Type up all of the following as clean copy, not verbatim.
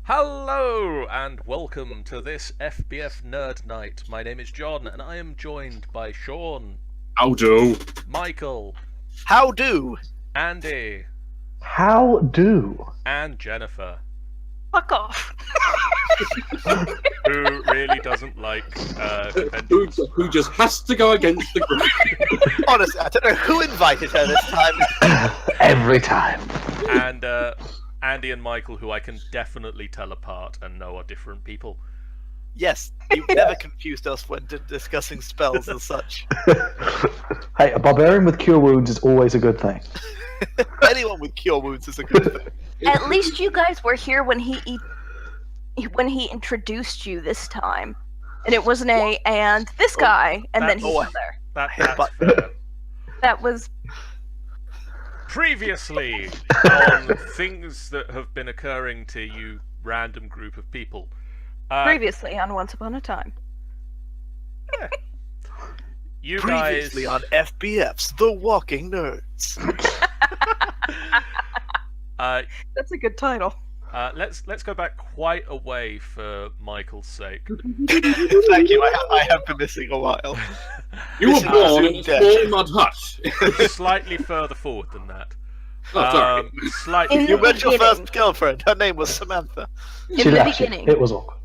Hello and welcome to this FBF Nerd Night. My name is John and I am joined by Sean. How do? Michael. How do? Andy. How do? And Jennifer. Fuck off. Who really doesn't like conventions. Who just has to go against the group. Honestly, I don't know who invited her this time. Every time. And Andy and Michael, who I can definitely tell apart and know are different people. Yes, you've never confused us when discussing spells and such. Hey, a barbarian with cure wounds is always a good thing. Anyone with cure wounds is a good thing. At least you guys were here when he introduced you this time, and it wasn't and this guy and then he's there. That's fair. That was Previously on things that have been occurring to you random group of people. previously on Once Upon a Time. You Previously guys on FBF's The Walking Nerds. That's a good title. let's go back quite a way for Michael's sake. Thank you, I have been missing a while. You were This is born in a dead. small mud hut. Slightly further forward than that. Oh, sorry. Slightly. In You the met your beginning. first girlfriend. Her name was Samantha. She In the left. beginning, It was awkward.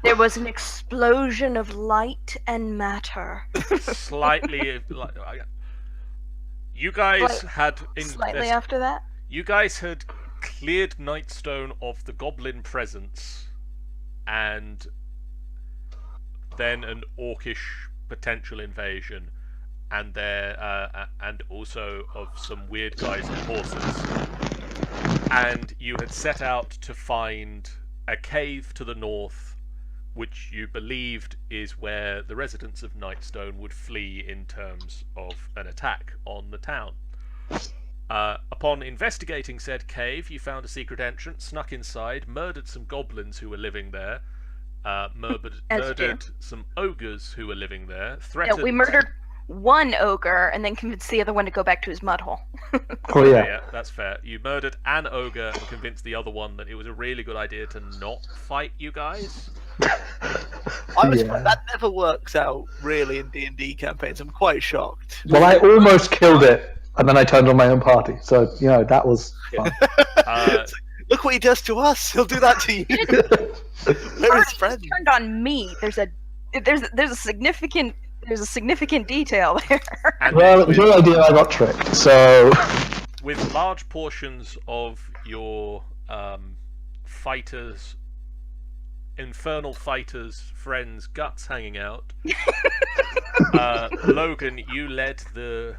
there was an explosion of light and matter. Slightly. You guys had Slightly after that, You guys had cleared Nightstone of the goblin presence, and then an orcish potential invasion, and and also of some weird guys and horses. And you had set out to find a cave to the north, which you believed is where the residents of Nightstone would flee in terms of an attack on the town. Upon investigating said cave, you found a secret entrance, snuck inside, murdered some goblins who were living there, murdered some ogres who were living there, threatened... we murdered one ogre and then convinced the other one to go back to his mud hole. Oh yeah. Yeah, that's fair. You murdered an ogre and convinced the other one that it was a really good idea to not fight you guys. That never works out really in D&D campaigns. I'm quite shocked. Well, I almost killed it, and then I turned on my own party. So that was fun. Look what he does to us. He'll do that to you. We're his friends. Turned on me. There's a significant detail there. And Well, it was your idea. I got tricked. So with large portions of your infernal fighters' friends' guts hanging out, Logan, you led the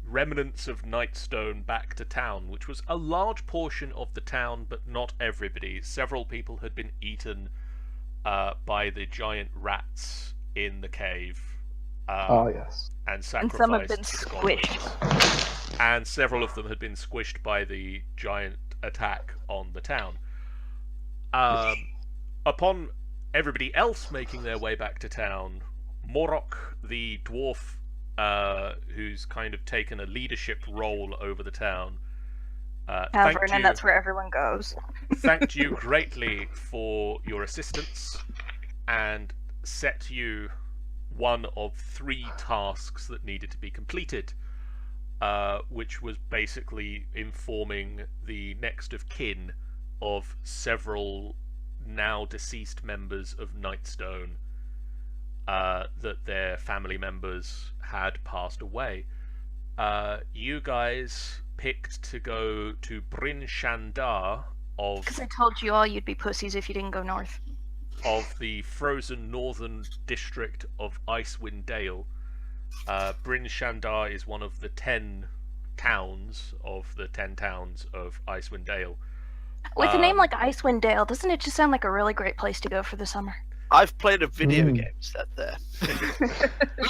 remnants of Nightstone back to town, which was a large portion of the town, but not everybody. Several people had been eaten by the giant rats in the cave. yes. And sacrificed some have been to goblins. squished. And several of them had been squished by the giant attack on the town. Upon everybody else making their way back to town, Morok, the dwarf, who's kind of taken a leadership role over the town, Tavern, and that's where everyone goes. thanked you greatly for your assistance and set you one of 3 tasks that needed to be completed, which was basically informing the next of kin of several now deceased members of Nightstone, that their family members had passed away. You guys picked to go to Bryn Shander Because I told you all you'd be pussies if you didn't go north. of the frozen northern district of Icewind Dale. Bryn Shander is one of the 10 towns of the 10 towns of Icewind Dale. With a name like Icewind Dale, doesn't it just sound like a really great place to go for the summer? I've played a video game set there.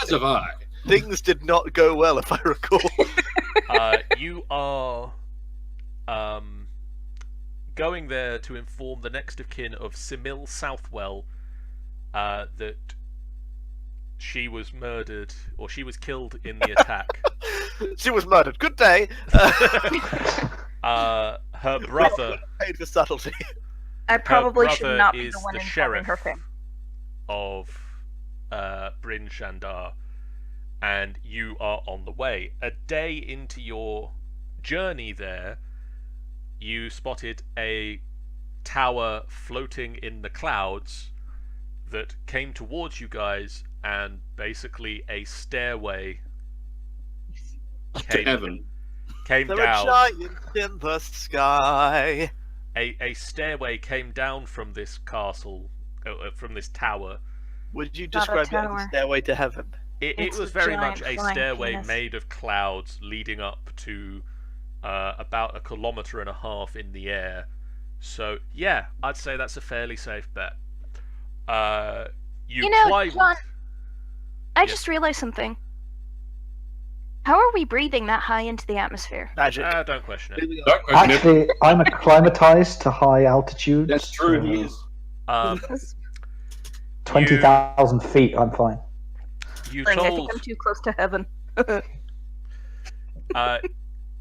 As have I. Things did not go well, if I recall. You are going there to inform the next of kin of Simil Southwell that she was murdered, or she was killed in the attack. She was murdered. Good day. Her brother, Paid for subtlety. I probably her should brother not be is the one the informing sheriff her fame. of Bryn Shander, and you are on the way. A day into your journey there, you spotted a tower floating in the clouds that came towards you guys, and basically a stairway To heaven. came There down. are giants in the sky. A stairway came down from this castle, from this tower. Would you Not a describe it as a tower. stairway to heaven? It It's was a very giant much a flying stairway penis. made of clouds leading up to about 1.5 kilometers in the air. So yeah, I'd say that's a fairly safe bet. You climbed. John, I Yeah. just realized something. How are we breathing that high into the atmosphere? Magic. Don't question it. Moving on. Don't question it. Actually, I'm acclimatized to high altitude. That's true, he is. Um, 20,000 feet, I'm fine. you I think told I'm too close to heaven.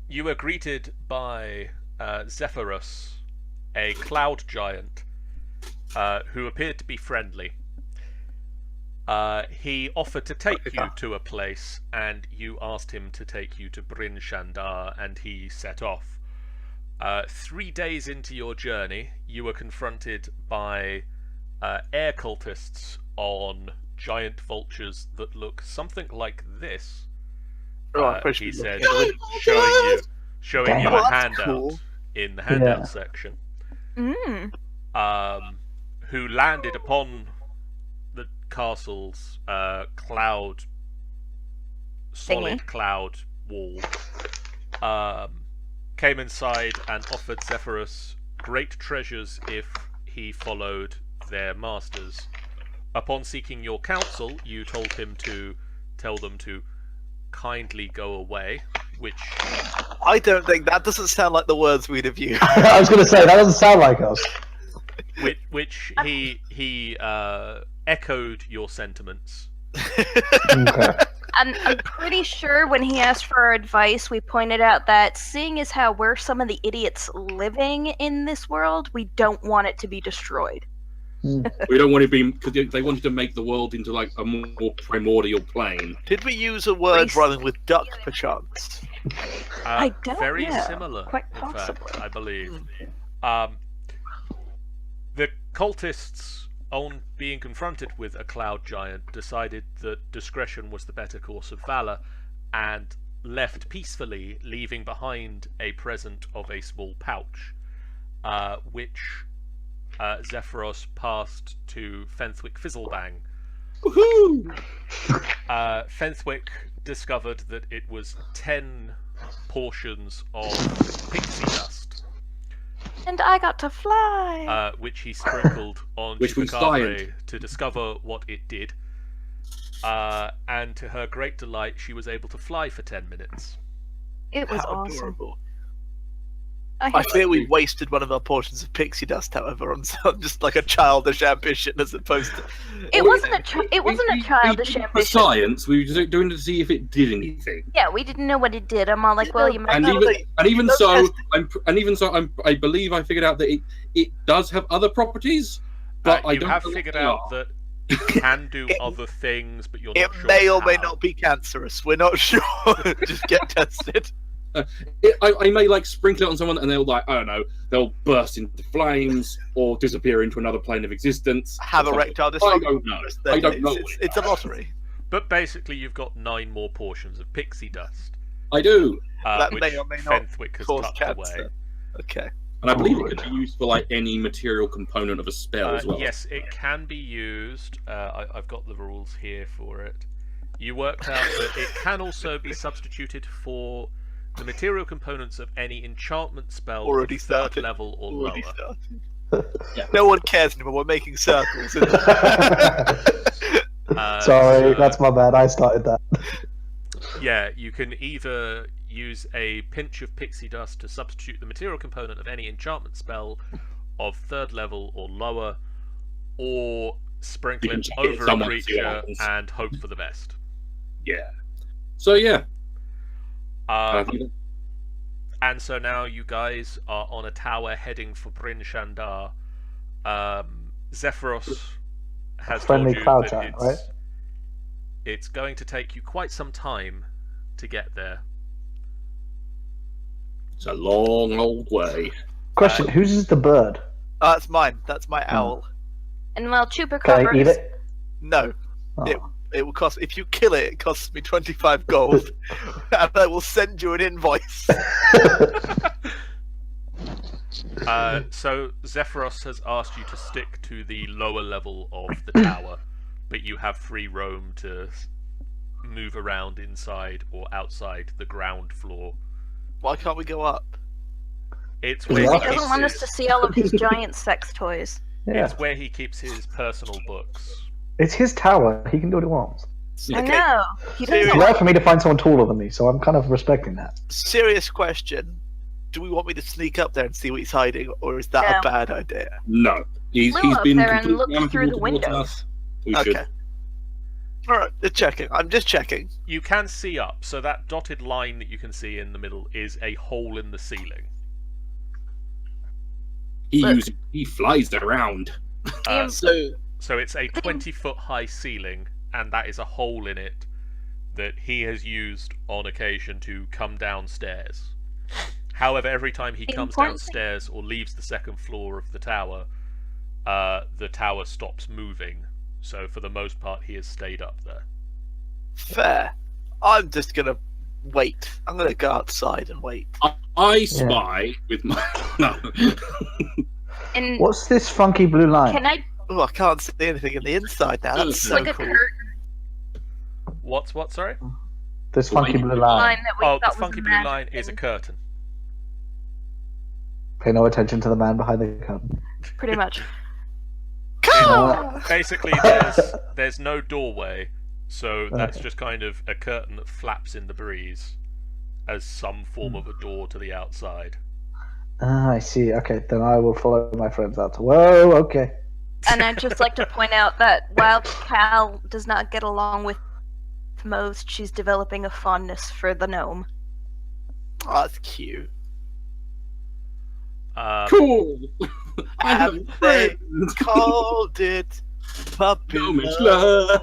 you were greeted by Zepheros, a cloud giant, who appeared to be friendly. He offered to take you to a place, and you asked him to take you to Bryn Shander, and he set off. 3 days into your journey, you were confronted by air cultists on giant vultures that look something like this. He said, showing you Damn. a Oh, that's handout cool. in the handout Yeah. section. Mm. Who landed upon the castle's solid Thingy. cloud wall, came inside and offered Zepheros great treasures if he followed their masters. Upon seeking your counsel, you told him to tell them to kindly go away, which I don't think that doesn't sound like the words we'd have used. I was going to say, that doesn't sound like us. which he echoed your sentiments. Okay. And I'm pretty sure when he asked for our advice, we pointed out that seeing as how we're some of the idiots living in this world, we don't want it to be destroyed. We don't want to be, because they wanted to make the world into like a more primordial plane. Did we use a word Priest. rhyming with duck, perchance? I don't Very know. similar, Quite in fact, possibly. I believe. The cultists, on being confronted with a cloud giant, decided that discretion was the better course of valor, and left peacefully, leaving behind a present of a small pouch, which Zepheros passed to Fenthwick Fizzlebang. Woohoo! Fenthwick discovered that it was 10 portions of pixie dust, And I got to fly. which he sprinkled on Which we Chupacabra signed. to discover what it did. And to her great delight, she was able to fly for 10 minutes. It was How awesome. adorable. I I hate fear we wasted one of our portions of pixie dust, however, on just like a childish ambition as opposed to. It wasn't a childish For ambition. science, we were just doing it to see if it did anything. Yeah, we didn't know what it did. I'm all like, well, you might And No, even they- and even those so, tests- I believe I figured out that it does have other properties, but I You don't have know what figured they out are. that it can do It- other things, but you're It not sure may or may how. not be cancerous. We're not sure. Just get tested. I may like sprinkle it on someone, and they'll like I don't know, they'll burst into flames or disappear into another plane of existence. Have or a something. rectile I dysfunction. don't know. I don't know. It's a lottery. But basically, you've got 9 more portions of pixie dust, I do, That which may or may not Fenthwick has Cause tucked cancer. away. Okay. and I believe it can be used for like any material component of a spell as well. Yes, it can be used. I've got the rules here for it. You worked out that it can also be substituted for the material components of any enchantment spell Already of 3rd started. level or Already lower. started. Yeah. No one cares anymore. We're making circles. Sorry, So, that's my bad. I started that. yeah, you can either use a pinch of pixie dust to substitute the material component of any enchantment spell of 3rd level or lower, or sprinkle You can it chuck it at over a someone and see what creature happens. and hope for the best. Yeah. So yeah. I Um, think- and so now you guys are on a tower heading for Bryn Shander. Zephyros has Friendly told you cloud that giant, right? it's going to take you quite some time to get there. It's a long old way. Question: whose is the bird? That's mine. That's my owl. And while Chupacabra Can I eat is- it? No, Oh. it will cost. If you kill it, it costs me 25 gold, and I will send you an invoice. So Zephyros has asked you to stick to the lower level of the tower, but you have free roam to move around inside or outside the ground floor. Why can't we go up? It's He where he he doesn't keeps want us his, to see all of his giant sex toys. Yeah, it's where he keeps his personal books. it's his tower. He can do what he wants. I Okay. know. He doesn't It's Seriously. rare for me to find someone taller than me, so I'm kind of respecting that. Serious question. Do we want me to sneak up there and see what he's hiding, or is that No. a bad idea? No. He's We'll up been there and completely look through the amicable towards windows. us. We Okay. should. Alright, just checking. I'm just checking. You can see up, so that dotted line that you can see in the middle is a hole in the ceiling. He flies around. So, So it's a 20-foot high ceiling, and that is a hole in it that he has used on occasion to come downstairs. However, every time he The comes important thing- downstairs or leaves the second floor of the tower stops moving. So for the most part, he has stayed up there. fair. I'm just gonna wait. I'm gonna go outside and wait. I spy with my. No. And What's this funky blue line? can I Oh, I can't see anything in the inside now. That's so like a cool. curtain What? Sorry? This funky blue line. line that we Oh, the thought was funky a blue magic line is a thing? curtain. Pay no attention to the man behind the curtain. Pretty much. Basically, there's no doorway, so that's just kind of a curtain that flaps in the breeze as some form of a door to the outside. Ah, I see. Okay, then I will follow my friends out. Whoa, okay. And I'd just like to point out that while Cal does not get along with most, she's developing a fondness for the gnome. Oh, that's cute. Cool. I have And they friends. called it puppy Gnomish love.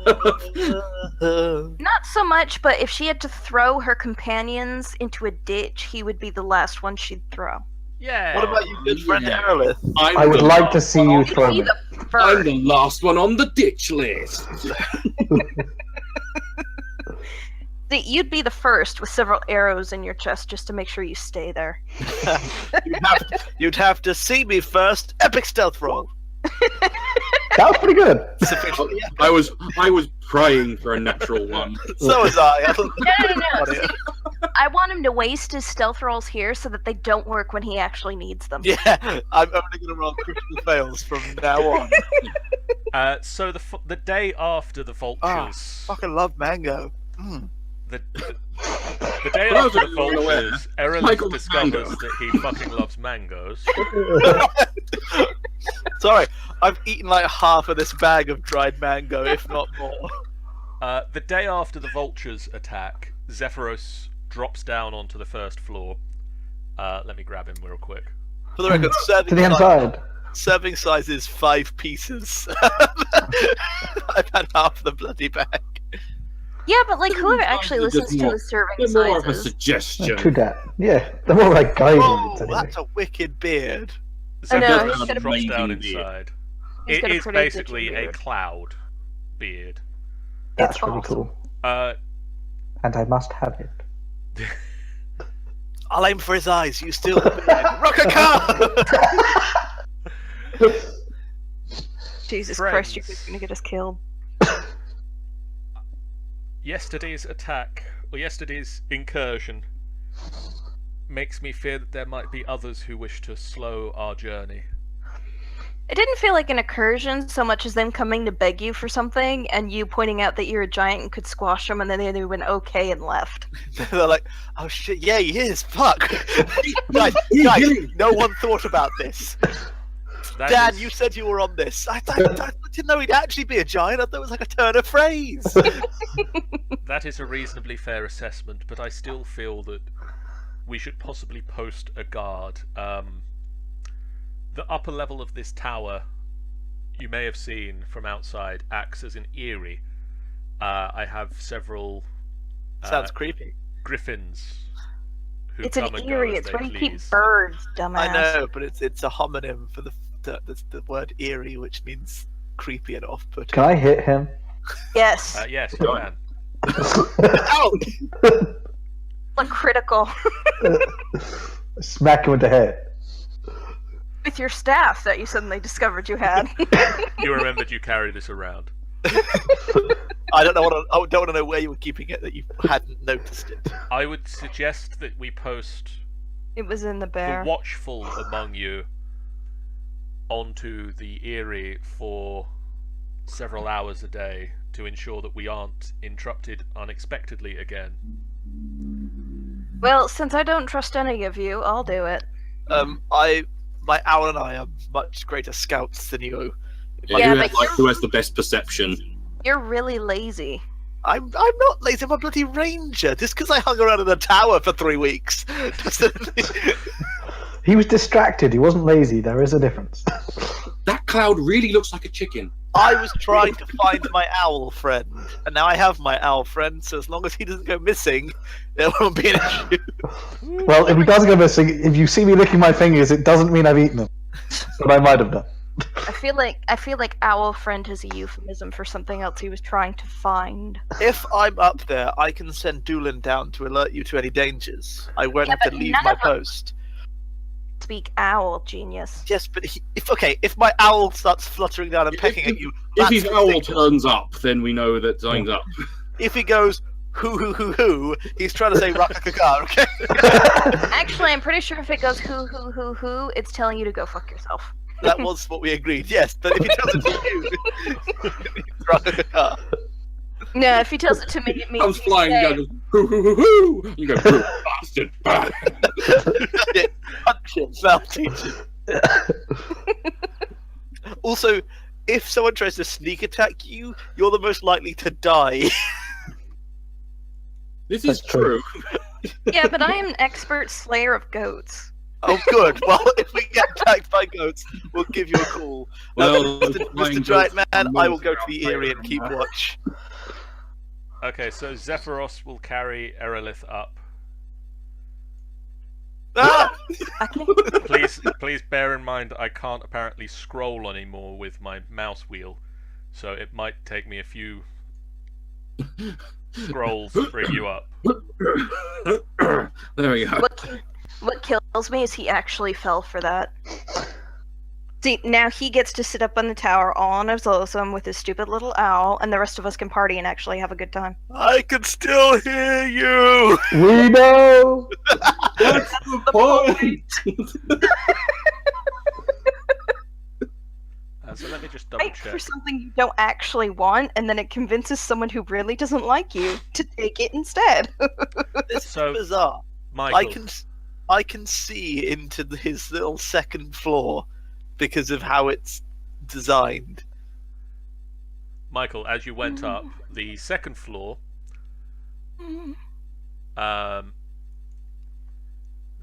Not so much, but if she had to throw her companions into a ditch, he would be the last one she'd throw. Yeah. What about you, good friend Yeah. Aerolith? I'm I would the like to last see one you on- throw Be me. the I'm first. the last one on the ditch list. You'd be the first with several arrows in your chest just to make sure you stay there. You'd have to see me first. Epic stealth roll. That was pretty good. Sufficiently epic. I was praying for a natural one. So was I. No. See, I want him to waste his stealth rolls here so that they don't work when he actually needs them. Yeah, I'm only going to roll critical fails from now on. So the day after the vultures, Fucking love mango. Mm. the day For those after of the you who are unaware, vultures, Errol Michael discovers Mango. that he fucking loves mangoes. Sorry, I've eaten like half of this bag of dried mango, if not more. The day after the vultures attack, Zephyros drops down onto the first floor. Let me grab him real quick. For the record, To the inside. serving size is 5 pieces. I've had half the bloody bag. Yeah, but like whoever actually Sometimes listens it's to more- the serving They're more of a sizes. suggestion. True that. Yeah, they're more like guidance. Oh, anyway. that's a wicked beard. I know, Zephyros he's got a drops down amazing beard. inside. He's It got a is pretty basically bitchy a beard. cloud beard. That's It's really awesome. cool. Uh, And I must have it. I'll aim for his eyes. You steal the beard. Rock a car! Jesus Friends. Christ, you're gonna get us killed. Yesterday's attack, or yesterday's incursion, makes me fear that there might be others who wish to slow our journey. It didn't feel like an incursion so much as them coming to beg you for something and you pointing out that you're a giant and could squash them, and then they went okay and left. They're like, oh shit, yeah, he is. Fuck. guys, He- no one thought about this. That Dan, is- you said you were on this. I didn't know he'd actually be a giant. I thought it was like a turn of phrase. That is a reasonably fair assessment, but I still feel that we should possibly post a guard. The upper level of this tower you may have seen from outside acts as an eyrie. I have several Sounds creepy. griffins who It's come an and eerie. go as It's they where you please. keep birds, dumbass. I know, but it's a homonym for the word eerie, which means creepy and off-putting. Can I hit him? Yes. Yes, you can. Ow! Like critical. Smack him with the head. With your staff that you suddenly discovered you had. You remembered you carry this around. I don't want to know where you were keeping it that you hadn't noticed it. I would suggest that we post It was in the the bear. watchful among you onto the eyrie for several hours a day to ensure that we aren't interrupted unexpectedly again. Well, since I don't trust any of you, I'll do it. My owl and I are much greater scouts than you. Yeah, Who but who has the best perception? You're really lazy. I'm not lazy. I'm a bloody ranger. Just because I hung around in the tower for 3 weeks doesn't. He was distracted. He wasn't lazy. There is a difference. That cloud really looks like a chicken. I was trying to find my owl friend, and now I have my owl friend. So as long as he doesn't go missing, there won't be an issue. Well, if he doesn't go missing, if you see me licking my fingers, it doesn't mean I've eaten them. But I might have done. I feel like owl friend is a euphemism for something else he was trying to find. If I'm up there, I can send Doolin down to alert you to any dangers. I won't Yeah, have to but leave none my of them- post. Speak owl, genius. Yes, but if my owl starts fluttering down and If- pecking at you, If that's his owl ridiculous. turns up, then we know that something's up. If he goes hoo, he's trying to say Rakakaka, okay? Actually, I'm pretty sure if it goes who, it's telling you to go fuck yourself. That was what we agreed, yes. But if he tells it to you, it's Rakakaka. No, if he tells it to me, it means Comes he's flying dead. down, goes, hoo, hoo, hoo, hoo. You go, "Hoo, bastard. Bah." Punch him, foul teacher. Also, if someone tries to sneak attack you, you're the most likely to die. This is That's true. true. Yeah, but I am an expert slayer of goats. Oh, good. Well, if we get attacked by goats, we'll give you a call. Well, Mr. Giant Man, I will go to the Eyrie and keep watch. Okay, so Zepheros will carry Erelith up. Ah! I can't. Please bear in mind I can't apparently scroll anymore with my mouse wheel, so it might take me a few scrolls to bring you up. There we go. What kills me is he actually fell for that. See, now he gets to sit up on the tower all on his lonesome with his stupid little owl, and the rest of us can party and actually have a good time. I can still hear you! We know. That's the point. So let me just double Fight for check. something you don't actually want, and then it convinces someone who really doesn't like you to take it instead. This So, is bizarre. Michael, I can see into his little second floor because of how it's designed. Michael, as you went up the second floor,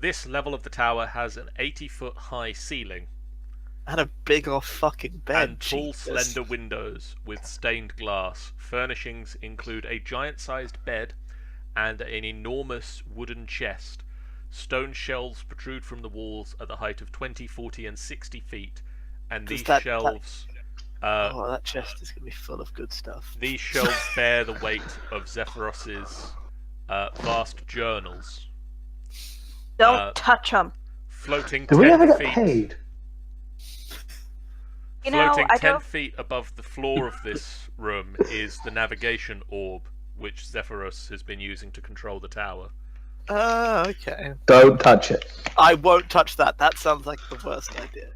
this level of the tower has an 80-foot high ceiling And a big old fucking bed. and tall, Jesus. slender windows with stained glass. Furnishings include a giant-sized bed and an enormous wooden chest. Stone shelves protrude from the walls at the height of 20, 40, and 60 feet, and Does these that- shelves Oh, that chest is gonna be full of good stuff. these shelves bear the weight of Zepheros's vast journals. Don't touch them. Floating Do we 10 ever get feet, paid? You know, floating I 10 don't. feet above the floor of this room is the navigation orb, which Zephyros has been using to control the tower. Okay. Don't touch it. I won't touch that. That sounds like the worst idea.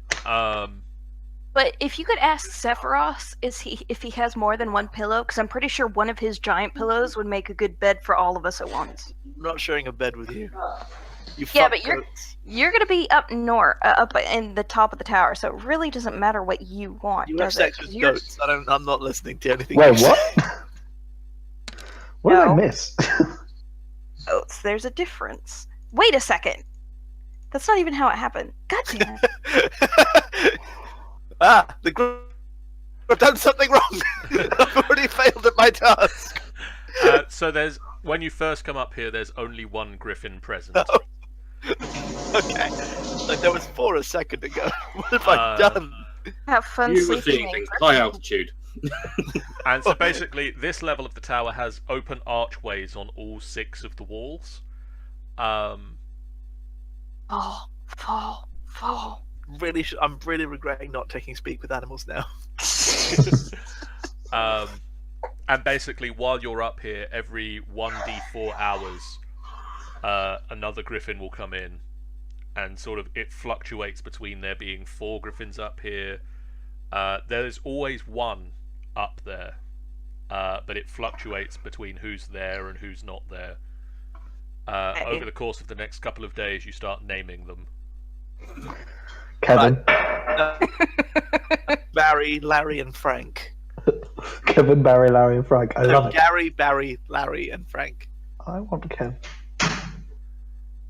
But if you could ask Zephyros, if he has more than one pillow, because I'm pretty sure one of his giant pillows would make a good bed for all of us at once. I'm not sharing a bed with you. You Yeah, fuck but you're- goats. You're gonna be up north, up in the top of the tower, so it really doesn't matter what you want, You have does it? sex 'Cause with you're- goats. I'm not listening to anything. Wait, you say. what? What did I No. miss? Goats, there's a difference. Wait a second. That's not even how it happened. God damn it. Ah, the I've done something wrong. I've already failed at my task. So when you first come up here, there's only one griffin present. Oh. Okay. Like there was 4 a second ago. What have I done? Have fun You were sleeping. seeing things at high altitude. And so basically, this level of the tower has open archways on all 6 of the walls. Fall. I'm really regretting not taking speak with animals now. And basically, while you're up here, every 1d4 hours, another griffin will come in, and sort of it fluctuates between there being 4 griffins up here. There's always one up there, but it fluctuates between who's there and who's not there. Over the course of the next couple of days, you start naming them. Kevin. Barry, Larry, and Frank. Kevin, Barry, Larry, and Frank. I love it. Gary, Barry, Larry, and Frank. I want Kev.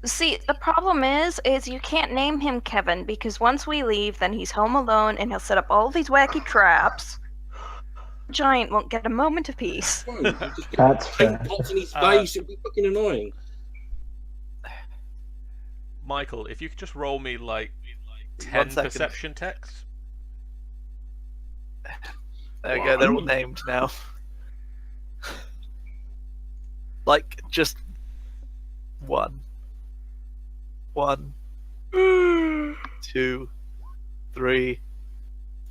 See, the problem is you can't name him Kevin because once we leave, then he's home alone and he'll set up all these wacky traps. Giant won't get a moment of peace. That's fair. Paint pots in his face, it'd be fucking annoying. Michael, if you could just roll me like 10 1 second. perception checks. There we go, they're all named now. Like, just 1. 1, 2, 3,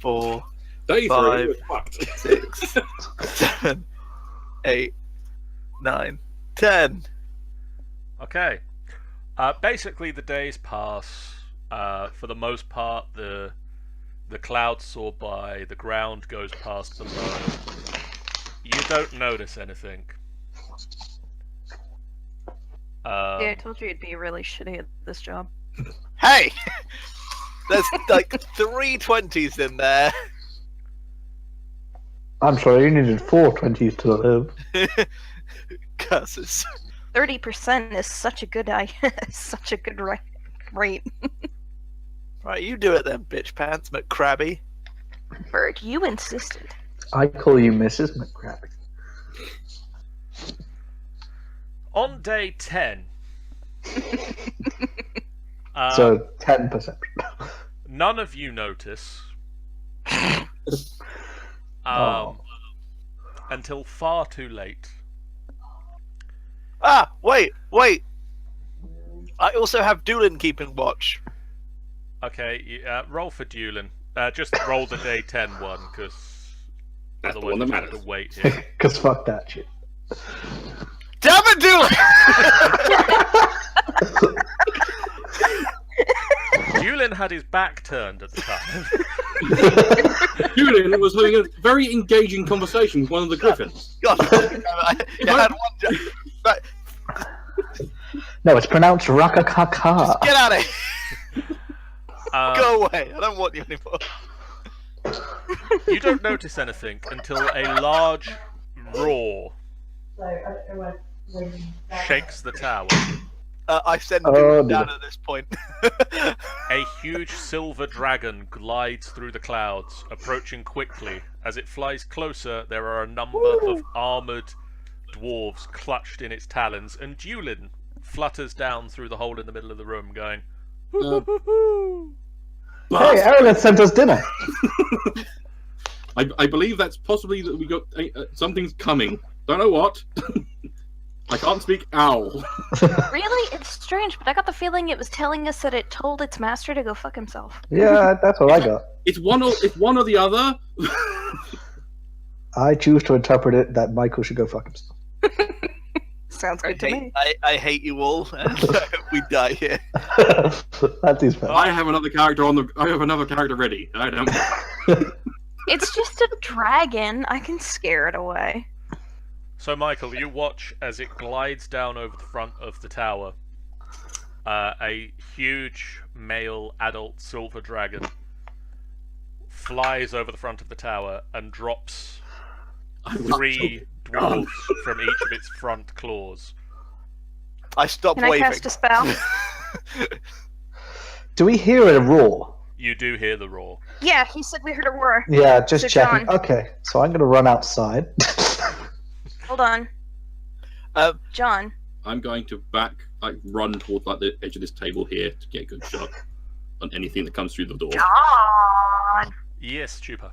4, Day 3 5, was fucked. 6, 7, 8, 9, 10. Okay. Basically, the days pass. For the most part, the clouds soar by, the ground goes past below. You don't notice anything. Yeah, I told you you'd be really shitty at this job. Hey! There's like 3 20s in there. I'm sorry, you needed 4 20s to live. Curses. 30% is such a good such a good rate. Right, you do it then, bitch pants, McCrabby. Bird, you insisted. I call you Mrs. McCrappy. On day 10, So 10 perception. none of you notice until far too late. Ah, wait. I also have Doolin keeping watch. Okay, roll for Dulin. Just roll the day 10 one, because That's the otherwise one you that have to matters. wait here. Because fuck that shit. Damn it, Doolin! Dulin had his back turned at the time. Julian was having a very engaging conversation with one of the griffins. God, I had one joke. Right, No, it's pronounced Rakakaka. get out of here! Go away! I don't want you anymore. You don't notice anything until a large roar shakes the tower. I send Oh, Doolin dear. down at this point. A huge silver dragon glides through the clouds, approaching quickly. As it flies closer, there are a number of armoured dwarves clutched in its talons, and Dulin flutters down through the hole in the middle of the room, going, Hey, Aaron sent us dinner. I believe that's possibly that we got something's coming. Don't know what. I can't speak owl. Really? It's strange, but I got the feeling it was telling us that it told its master to go fuck himself. Yeah, that's what I got. It's one or the other. I choose to interpret it that Michael should go fuck himself. Sounds good to me. I hate you all, and we die here. That's his fault. I have another character I have another character ready. I don't. It's just a dragon. I can scare it away. So, Michael, you watch as it glides down over the front of the tower. A huge male adult silver dragon flies over the front of the tower and drops 3 dwarves from each of its front claws. I stop Can I waving. cast a spell? Do we hear a roar? You do hear the roar. Yeah, he said we heard a roar. Yeah, just So, checking. John. Okay, so I'm going to run outside. Hold on. John. I'm going to run towards the edge of this table here to get a good shot on anything that comes through the door. John! Yes, Chupa.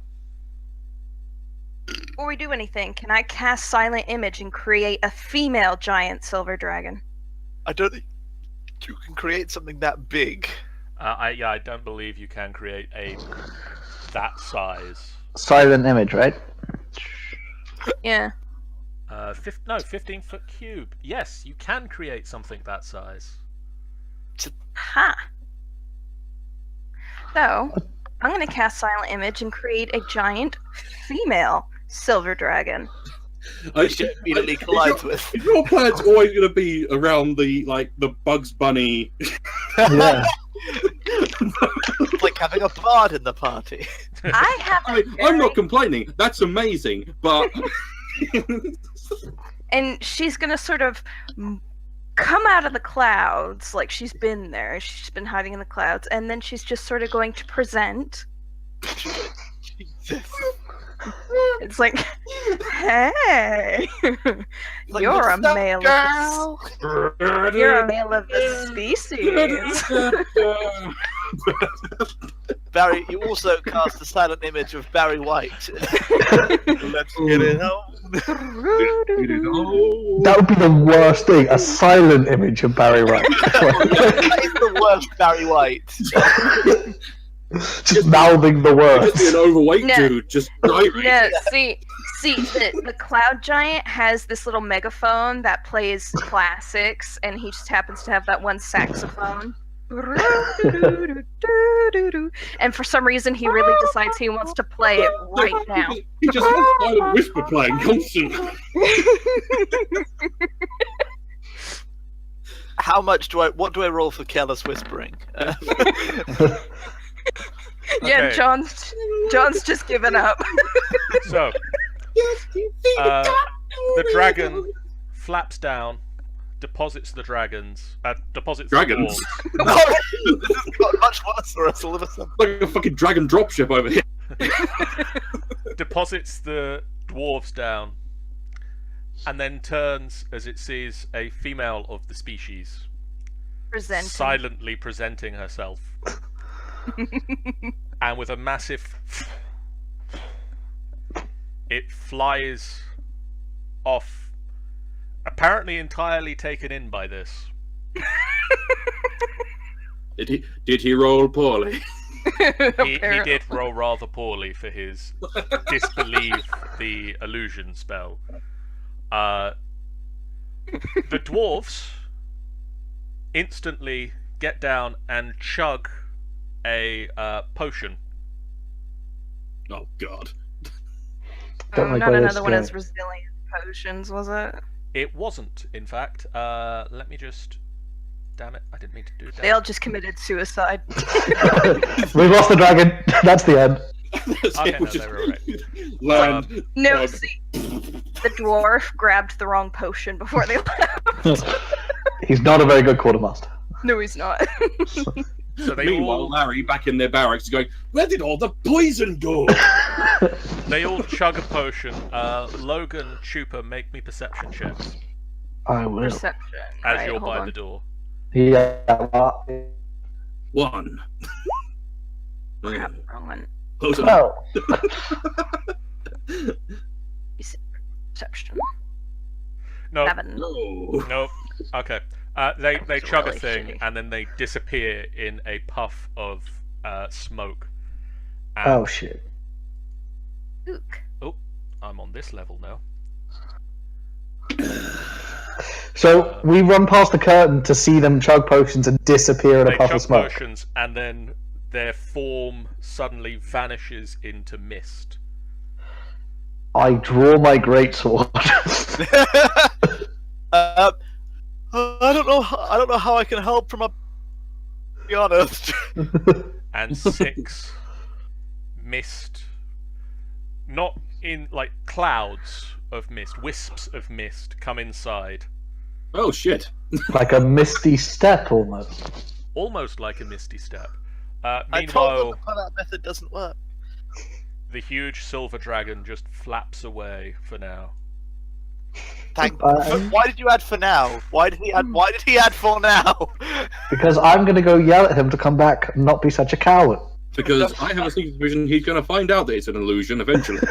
Before we do anything, can I cast Silent Image and create a female giant silver dragon? I don't think you can create something that big. I don't believe you can create that size. Silent image, right? Yeah. 15-foot cube. Yes, you can create something that size. Ha! So, I'm going to cast Silent Image and create a giant female silver dragon. Which it immediately collides with. If your planet's always going to be around the Bugs Bunny. Yeah. It's like having a bard in the party. I'm not complaining. That's amazing, but. And she's gonna sort of come out of the clouds, like she's been there. She's been hiding in the clouds, and then she's just sort of going to present. It's like, hey, Like, you're a "What's up, male girl?" you're a male of the species. Barry, you also cast a silent image of Barry White. Let's get it on. That would be the worst thing. A silent image of Barry White. That is the worst Barry White. Just mouthing the words. Just be an overweight No. dude. Just No, see, the cloud giant has this little megaphone that plays classics, and he just happens to have that one saxophone. And for some reason, he really decides he wants to play it right now. He just wants Silent Whisper playing constantly. How much what do I roll for careless whispering? Yeah, Okay. John's just given up. So, the dragon flaps down, deposits the dragons. Deposits Dragons? the No, this has got much worse for us all of a sudden. Like a fucking dragon dropship over here. dwarves. Deposits the dwarves down, and then turns as it sees a female of the species Presenting. silently presenting herself, and with a massive, it flies off, apparently entirely taken in by this. Did he roll poorly? He did roll rather poorly for his disbelieve the illusion spell. The dwarves instantly get down and chug a potion. Oh god. Don't like Not where this another one is of those resilient potions, was it? It wasn't, in fact. Let me just. Damn it! I didn't mean to do that. They all just committed suicide. We lost the dragon. That's the end. Okay, no, they were right. Land. No, God. see, the dwarf grabbed the wrong potion before they left. He's not a very good quartermaster. No, he's not. So they Meanwhile, all Larry back in their barracks is going, where did all the poison go? chug a potion. Logan, Chupa, make me perception checks I will. Perception. as Right, you're hold by on. the door. Yeah. 1. Crap, wrong one. Close enough. No. Perception. No, 7. No. no. Okay. They That's chug really a thing shitty. and then they disappear in a puff of smoke. Oh And, shit. Ook. I'm on this level now. So we run past the curtain to see them chug potions and disappear in a They puff chug of smoke. potions and then their form suddenly vanishes into mist. I draw my greatsword. I don't know how I can help from up. To be honest. And 6 mist, not in like clouds of mist, wisps of mist come inside, Oh shit. Like a misty step almost. almost like a misty step. I told them Meanwhile, the pull-out method doesn't work. the huge silver dragon just flaps away for now. Why did you add for now? Why did he add for now? Because I'm going to go yell at him to come back and not be such a coward. Because I have a sneaking suspicion he's going to find out that it's an illusion eventually.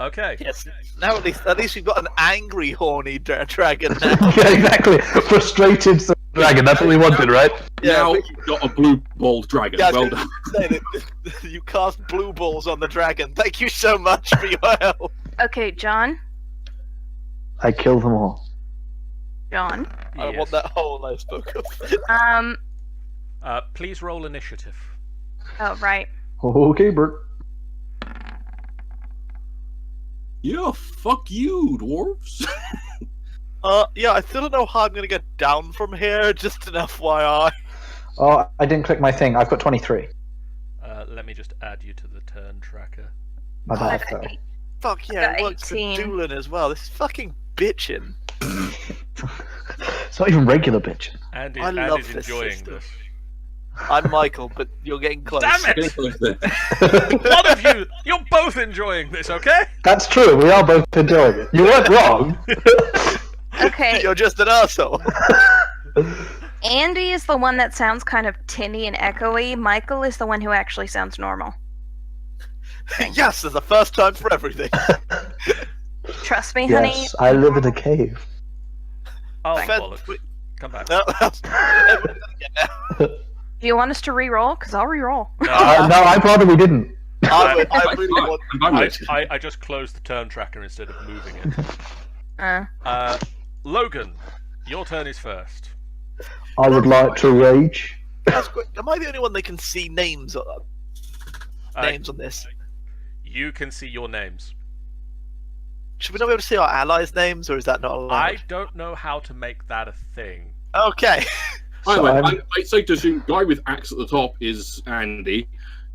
Okay. Yes. Now at least we've got an angry, horny dragon now. Yeah, exactly. Frustrated dragon. That's what we wanted, right? Now you've got a blue-balled dragon. Yeah, Well done. you cast blue balls on the dragon. Thank you so much for your help. Okay, John. I killed them all. John. I want that hole I spoke of. Please roll initiative. Oh, right. Okay, Bert. Yeah, fuck you, dwarves. Yeah, I still don't know how I'm gonna get down from here. Just an FYI. Oh, I didn't click my thing. I've got 23. Let me just add you to the turn tracker. My I bad. got Sorry. Fuck yeah, got it works for 18. Doolin as well. This is fucking bitchin'. It's not even regular bitch. And I is love this enjoying system. this. I'm Michael, but you're getting close. Damn it! One of you, you're both enjoying this, okay? That's true. We are both enjoying it. You weren't wrong. Okay, You're just an asshole. Andy is the one that sounds kind of tinny and echoey. Michael is the one who actually sounds normal. Yes, there's a first time for everything. Trust me, honey. Yes, I live in a cave. Oh, Fed- bollocks. Come back. No, everyone's gonna get now. Do you want us to re-roll? Because I'll re-roll. No, No, I'd rather we didn't. I really want. I just closed the turn tracker instead of moving it. Logan, your turn is first. I would like to rage. That's quick. Am I the only one that can see names on Uh, this? You can see your names. Should we not be able to see our allies' names, or is that not allowed? I don't know how to make that a thing. Okay. Anyway, I'd say to assume guy with axe at the top is Andy.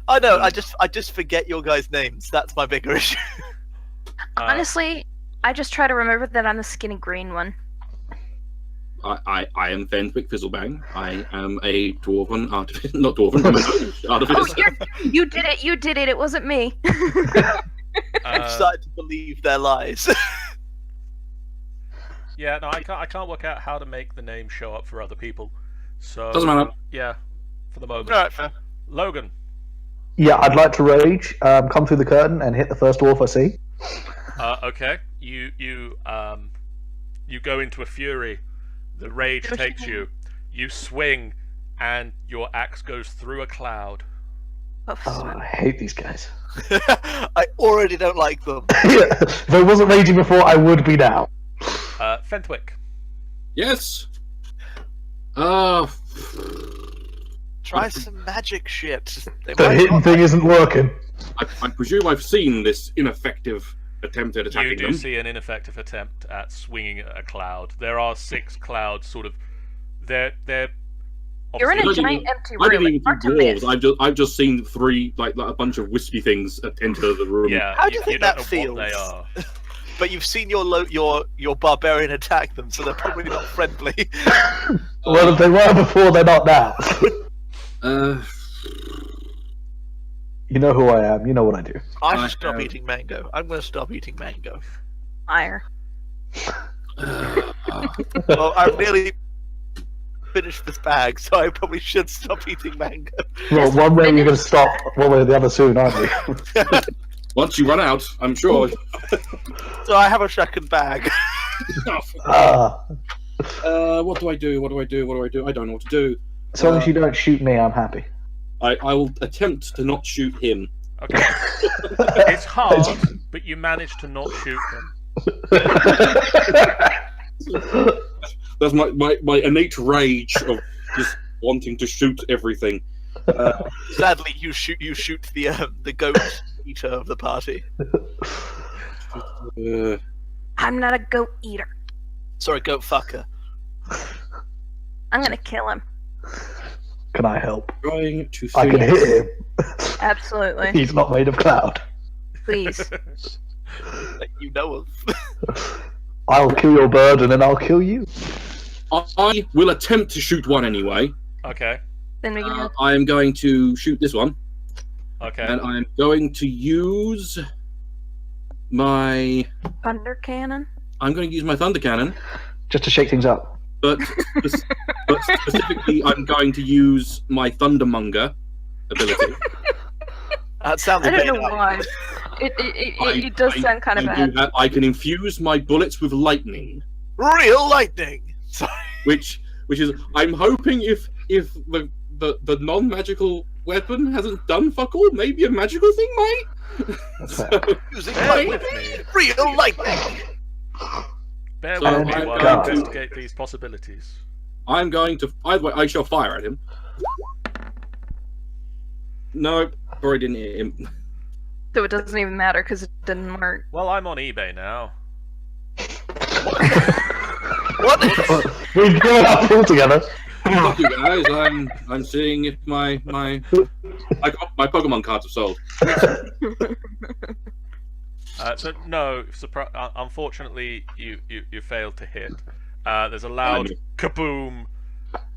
I know. I just forget your guys' names. That's my bigger issue. Honestly, I just try to remember that I'm the skinny green one. I am Fenwick Fizzlebang. I am a dwarven artificer. Not dwarven, I'm an artificer. Oh, you did it! You did it! It wasn't me. I'm starting to believe their lies. Yeah, no, I can't work out how to make the name show up for other people. So Doesn't matter. Yeah, for the moment. Alright, fair. Logan. Yeah, I'd like to rage. Come through the curtain and hit the first dwarf I see. Okay. You go into a fury. The rage takes you. You swing, and your axe goes through a cloud. Oh, Oh, I hate these guys. I already don't like them. If I wasn't raging before, I would be now. Fentwick. Yes. Try some magic shit. They The might hidden not thing like- isn't working. I presume I've seen this ineffective attempt at You attacking do them. see an ineffective attempt at swinging at a cloud. There are 6 clouds, sort of. They're. You're in a obviously- giant empty I room. didn't even It's hard see to dwarves. miss. I've just seen 3 like a bunch of wispy things enter the room. Yeah. How do you think don't that know feels? what they are. But you've seen your barbarian attack them, so they're probably not friendly. Well, if they were before, they're not now. You know who I am. You know what I do. I I should stop have- eating mango. I'm going to stop eating mango. Fire. Well, I've nearly finished this bag, so I probably should stop eating mango. Well, one way you're going to stop, one way or the other soon, aren't you? Once you run out, I'm sure. So I have a second bag. Ah, What do I do? What do I do? What do I do? I don't know what to do. as long as you don't shoot me, I'm happy. I will attempt to not shoot him. Okay. It's hard, but you managed to not shoot them. That's my innate rage of just wanting to shoot everything. Sadly, you shoot the goat eater of the party. I'm not a goat eater. Sorry, goat fucker. I'm gonna kill him. Can I help? Trying to I can think. hit him. Absolutely. He's not made of cloud. Please. That you know of. I'll kill your bird and then I'll kill you. I will attempt to shoot one anyway. Okay. Then we can. I am going to shoot this one, Okay. and I'm going to use my. Thunder cannon. I'm going to use my thunder cannon, Just to shake things up. but specifically, I'm going to use my thundermonger ability. That sounds I a don't bit know why. It does sound kind of bad. I can infuse my bullets with lightning, real lightning. which is I'm hoping if the non-magical weapon hasn't done fuck all, maybe a magical thing might. That's So, fair. Using Bear with lightning. me. Real lightning. Bear So with me I'm while going I to- investigate these possibilities. I'm going to. I shall fire at him. No, already didn't hit him. So it doesn't even matter because it didn't work. Well, I'm on eBay now. What? We've given up altogether. Fuck you guys. I'm seeing if my Pokemon cards have sold. So no, unfortunately, you failed to hit. There's a loud kaboom,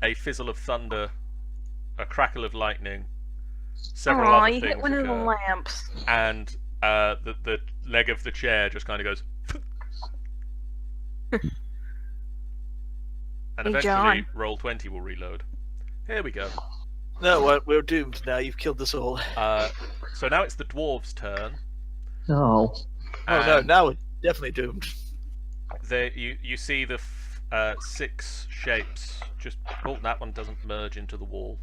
a fizzle of thunder, a crackle of lightning, several Aw, other you things hit one of the occur, lamps. and the leg of the chair just kind of goes. And Hey, eventually, John. roll 20 will reload. Here we go. No, we're doomed now. You've killed us all. So now it's the dwarves' turn. No. Oh no, and now we're definitely doomed. you see the 6 shapes. Just that one doesn't merge into the wall.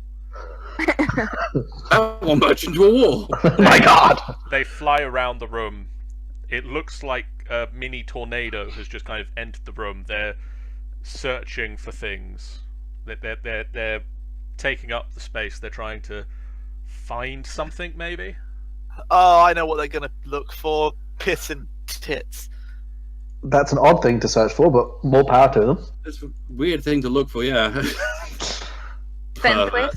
That one merged into a wall. Oh my god! They fly around the room. It looks like a mini tornado has just kind of entered the room. They're searching for things. They're taking up the space. They're trying to find something, maybe. Oh, I know what they're gonna look for. Piss and tits. That's an odd thing to search for, but more power to them. It's a weird thing to look for, yeah. Fenwick.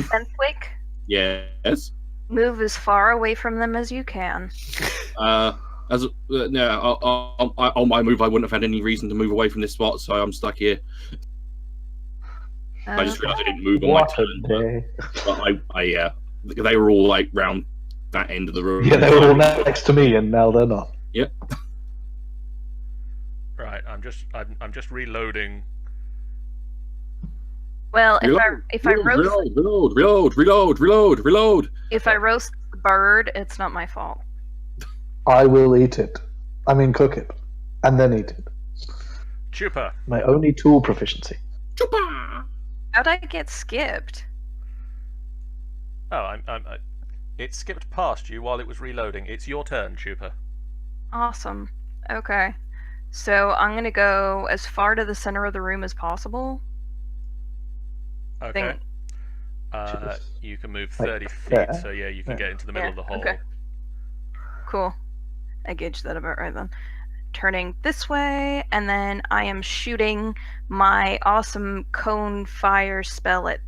Fenwick. Yes. Move as far away from them as you can. On my move, I wouldn't have had any reason to move away from this spot, so I'm stuck here. I just realised I didn't move on my What a turn. day. But they were all like round that end of the room. Yeah, they were all next to me, and now they're not. Yep. Right. I'm just reloading. Well, if I Reload. if I roast the bird, it's not my fault. I will eat it. I mean, cook it. And then eat it. Chupa. My only tool proficiency. Chupa! How'd I get skipped? Oh, it skipped past you while it was reloading. It's your turn, Chupa. Awesome. Okay. So I'm gonna go as far to the center of the room as possible. Okay. Think- You can move Like 30 feet, there. so yeah, you can get into the middle of the hole. Okay. Cool. I gauged that about right then. Turning this way, and then I am shooting my awesome cone fire spell at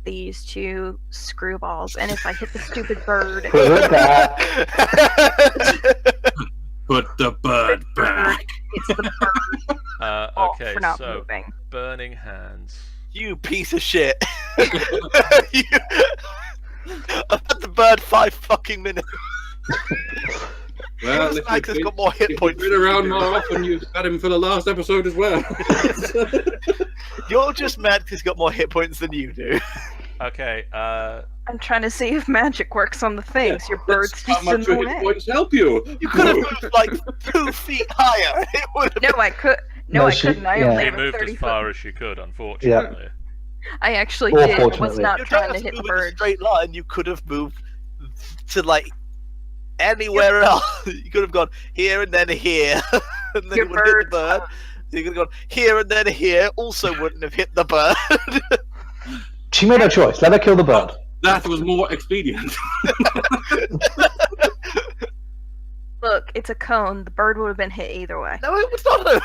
these 2 screwballs. And if I hit the stupid bird, Put that. Put the bird back. it's the bird fault Okay, for not so moving. burning hands. You piece of shit. I've had the bird 5 fucking minutes. Well, This Max has got more hit points. Been around more often. You've had him for the last episode as well. You're just mad because he's got more hit points than you do. Okay. I'm trying to see if magic works on the things. Your bird's How just in much the hit way. points help you? You could have moved like 2 feet higher. It would have No, I could. No, No, I she- couldn't. I yeah. only She have a moved 30 as foot. far as she could, unfortunately. I actually Or did. I was fortunately. not You trying don't to have hit the move in a bird. straight line. You could have moved to like anywhere else. You could have gone here and then here, and then Your it would hit the bird's bird. You could have gone here and then here. Also, wouldn't have hit the bird. She made her choice. Let her kill the bird. That was more expedient. Look, it's a cone. The bird would have been hit either way. No, it was not.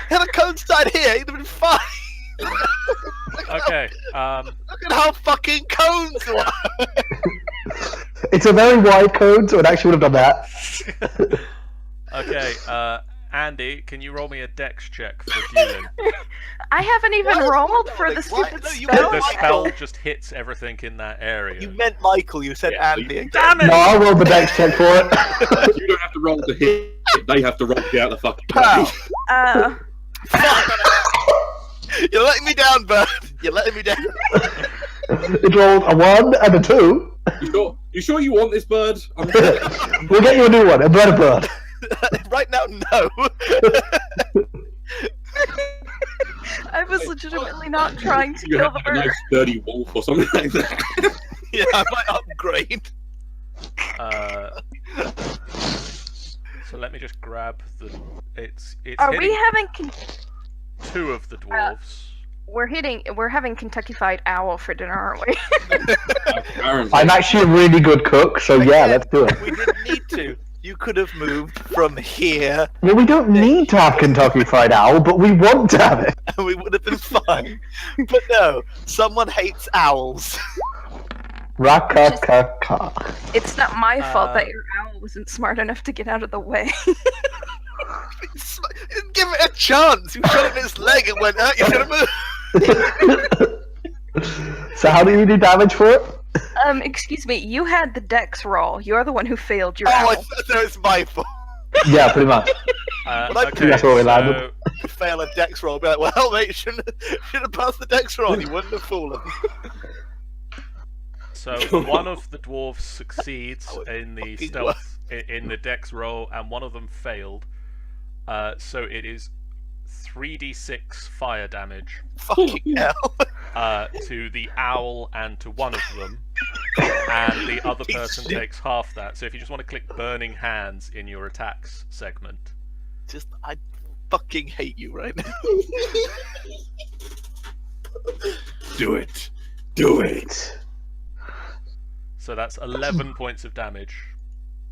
Had a cone side here, you'd have been fine. Okay. Look at how fucking cones were. It's a very wide code, so it actually would have done that. Okay. Andy, can you roll me a dex check for dueling? I haven't even Why- rolled for like, the why- stupid no, you spell. The went spell Michael. just hits everything in that area. You meant Michael. You said Yeah, Andy. Damn it! No, I rolled the dex check for it. You don't have to roll to hit. They have to roll to get out of the fucking Pow. way. You're letting me down, Bird. You're letting me down. It rolled a 1 and a 2. You sure you want this bird? We'll get you a new one, a better bird. Right now, no. I was legitimately not trying to You kill have the a bird. nice sturdy wolf or something like that. Yeah, I might upgrade. So let me just grab the. It's Are hitting we having? 2 of the dwarves. We're having Kentucky Fried Owl for dinner, aren't we? Apparently. I'm actually a really good cook, so yeah, let's do it. We didn't need to. You could have moved from here, Well, we don't need to have Kentucky Fried Owl, but we want to have it. and we would have been fine. But no, someone hates owls. Rakakaka. It's not my fault that your owl wasn't smart enough to get out of the way. Give it a chance. You shot it in its leg and went, you should have moved. So how do you do damage for it? Excuse me, you had the dex roll. You're the one who failed your Oh, owl. I thought it was my fault. Yeah, pretty much. Okay, That's where we landed. so Fail a dex roll. Be like, well, mate, you should have passed the dex roll. You wouldn't have fallen. So one of the dwarves succeeds in the fucking stealth in the dex roll, and one of them failed. So it is 3d6 fire damage Fucking hell. to the owl and to one of them, and the other person takes half that. So if you just want to click burning hands in your attacks segment. Just, I fucking hate you right now. Do it. Do it. So that's 11 points of damage.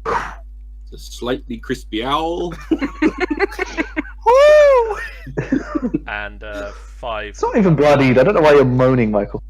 It's a slightly crispy owl. Woo! And 5. It's not even bloodied. I don't know why you're moaning, Michael.